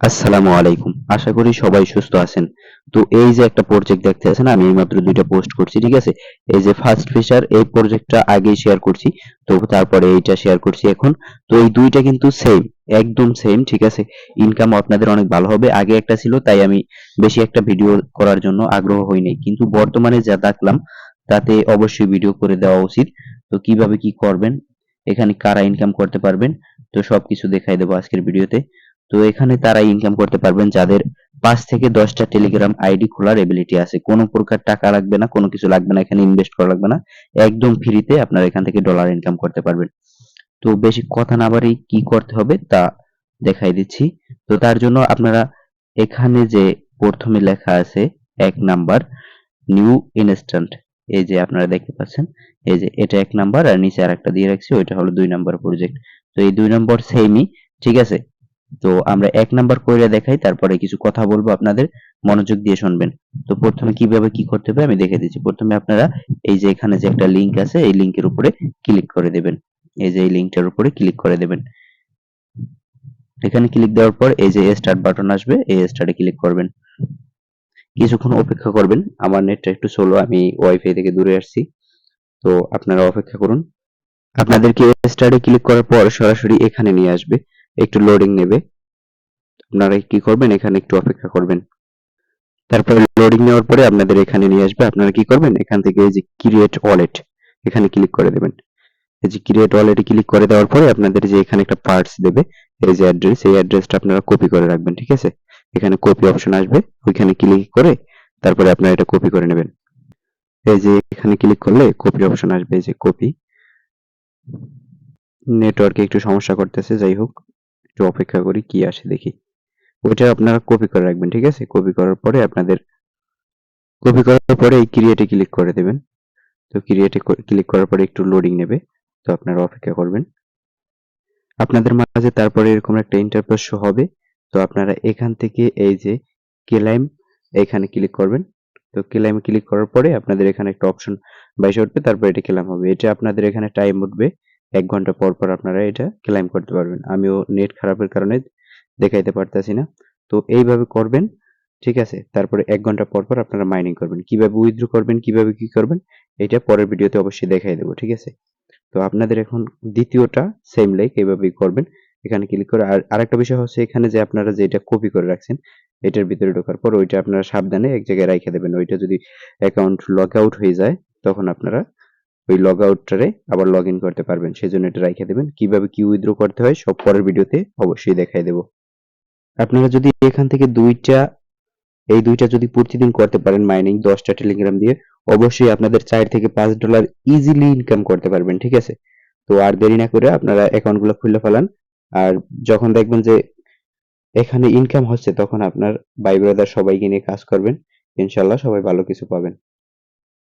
আসসালামু আলাইকুম। আশা করি সবাই সুস্থ আছেন। তো এই যে একটা প্রজেক্ট দেখতে আছেন, আমি এইমাত্র ২ টা পোস্ট করছি, ঠিক আছে? এই যে ফার্স্ট ফিচার এই প্রজেক্টটা আগেই শেয়ার করছি। তো তারপরে এইটা শেয়ার করছি এখন। তো এই ২ টা কিন্তু সেম, একদম সেম, ঠিক আছে? ইনকাম আপনাদের অনেক ভালো হবে। আগে একটা ছিল তাই আমি বেশি একটা ভিডিও করার জন্য আগ্রহ হই নাই। কিন্তু বর্তমানে যা দেখলাম তাতে অবশ্যই ভিডিও করে দেওয়া উচিত। তো কিভাবে কি করবেন, এখানে কারা ইনকাম করতে পারবেন, তো সবকিছু দেখাই দেবো আজকের ভিডিওতে। তো এখানে তারা ইনকাম করতে পারবেন যাদের ৫ থেকে ১০ টা টেলিগ্রাম আইডি খোলার এবিলিটি আছে। কোন প্রকার টাকা লাগবে না, কোনো কিছু লাগবে না, এখানে ইনভেস্ট করা লাগবে না। একদম ফ্রিতে আপনারা এখান থেকে ডলার ইনকাম করতে পারবেন। তো বেশি কথা না বাড়িয়ে কি করতে হবে তা দেখাই দিচ্ছি। তো তার জন্য আপনারা এখানে যে ১ম এ লেখা আছে ১ নাম্বার নিউ ইনস্ট্যান্ট, এই যে আপনারা দেখতে পাচ্ছেন, এই যে এটা ১ নাম্বার আর নিচে আরেকটা দিয়ে রাখছি, ওইটা হলো ২ নাম্বার প্রজেক্ট। তো এই ২ নম্বর সেমই, ঠিক আছে? তো আমরা ১ নাম্বার কইরা দেখাই, তারপরে কিছু কথা বলবো আপনাদের, মনোযোগ দিয়ে শুনবেন। তো ১ম এ কিভাবে কি করতে হবে আমি দেখে দিচ্ছি। ১ম এ আপনারা এই যে এখানে যে একটা লিংক আছে, এই লিংকের উপরে ক্লিক করে দেবেন। এই যে এই লিংকটার উপরে ক্লিক করে দেবেন। এখানে ক্লিক দেওয়ার পর এই যে স্টার্ট বাটন আসবে, এই স্টার্টে ক্লিক করবেন। কিছুক্ষণ অপেক্ষা করবেন। আমার নেটটা একটু স্লো, আমি ওয়াইফাই থেকে দূরে আসছি। তো আপনারা অপেক্ষা করুন। আপনাদেরকে স্টার্টে ক্লিক করার পর সরাসরি এখানে নিয়ে আসবে। একটু লোডিং নেবে। আপনারা কি করবেন, এখানে একটু অপেক্ষা করবেন। তারপরে লোডিং নেওয়ার পরে আপনাদের এখানে নিয়ে আসবে। আপনারা কি করবেন, এখান থেকে এই যে ক্রিয়েট ওয়ালেট, এখানে ক্লিক করে দেবেন। এই যে ক্রিয়েট ওয়ালেটে ক্লিক করে দেওয়ার পরে আপনাদের যে এখানে একটা পার্টস দেবে, এই যে অ্যাড্রেস, এই অ্যাড্রেসটা আপনারা কপি করে রাখবেন, ঠিক আছে? এখানে কপি অপশন আসবে, ওইখানে ক্লিক করে তারপরে আপনারা এটা কপি করে নেবেন। এই যে এখানে ক্লিক করলে কপি অপশন আসবে, এই যে কপি। নেটওয়ার্কে একটু সমস্যা করতেছে, যাই হোক একটু অপেক্ষা করি কি আসে দেখি। ওইটা আপনারা কপি করে রাখবেন, ঠিক আছে? কপি করার পরে আপনাদের কপি করার পরে এই ক্রিয়েটে ক্লিক করে দেবেন। তো ক্রিয়েটে ক্লিক করার পরে একটু লোডিং নেবে। তো আপনারা অপেক্ষা করবেন। আপনাদের মাঝে তারপরে এরকম একটা ইন্টারফেস শো হবে। তো আপনারা এখান থেকে এই যে ক্লেইম, এখানে ক্লিক করবেন। তো ক্লেইমে ক্লিক করার পরে আপনাদের এখানে একটা অপশন বাইসে উঠবে, তারপর এটা ক্লেইম হবে। এটা আপনাদের এখানে টাইম উঠবে। ১ ঘন্টা পর, পর আপনারা এটা ক্লেইম করতে পারবেন। আমিও নেট খারাপের কারণে দেখাইতে পারতাছি না। তো এইভাবে করবেন, ঠিক আছে? তারপরে ১ ঘন্টা পর, পর আপনারা মাইনিং করবেন। কিভাবে উইথড্র করবেন, কিভাবে কি করবেন, এটা পরের ভিডিওতে অবশ্যই দেখাই দেব, ঠিক আছে? তো আপনাদের এখন দ্বিতীয়টা সেম লাইক এভাবেই করবেন। এখানে ক্লিক করে আরেকটা বিষয় হচ্ছে এখানে যে আপনারা যেটা কপি করে রাখছেন, এটার ভিতরে ঢোকার পর ওইটা আপনারা সাবধানে এক জায়গায় রাইখা দেবেন। ওইটা যদি অ্যাকাউন্ট লগ আউট হয়ে যায়, তখন আপনারা ওই লগ আউটটারে আবার লগইন করতে পারবেন। সেজন্য এটা রাইখা দেবেন। কিভাবে কি উইথড্র করতে হয় সব পরের ভিডিওতে অবশ্যই দেখাই দেব। আপনারা যদি এখান থেকে ২ টা এই ২ টা যদি প্রতিদিন করতে পারেন মাইনিং ১০ টা টেলিগ্রাম দিয়ে, অবশ্যই আপনাদের $৪ থেকে $৫ ইজিলি ইনকাম করতে পারবেন, ঠিক আছে? তো আর দেরি না করে আপনারা অ্যাকাউন্টগুলো খুলে ফেলান। আর যখন দেখবেন যে এখানে ইনকাম হচ্ছে, তখন আপনার ভাই ব্রাদার সবাইকে নিয়ে কাজ করবেন। ইনশাআল্লাহ সবাই ভালো কিছু পাবেন।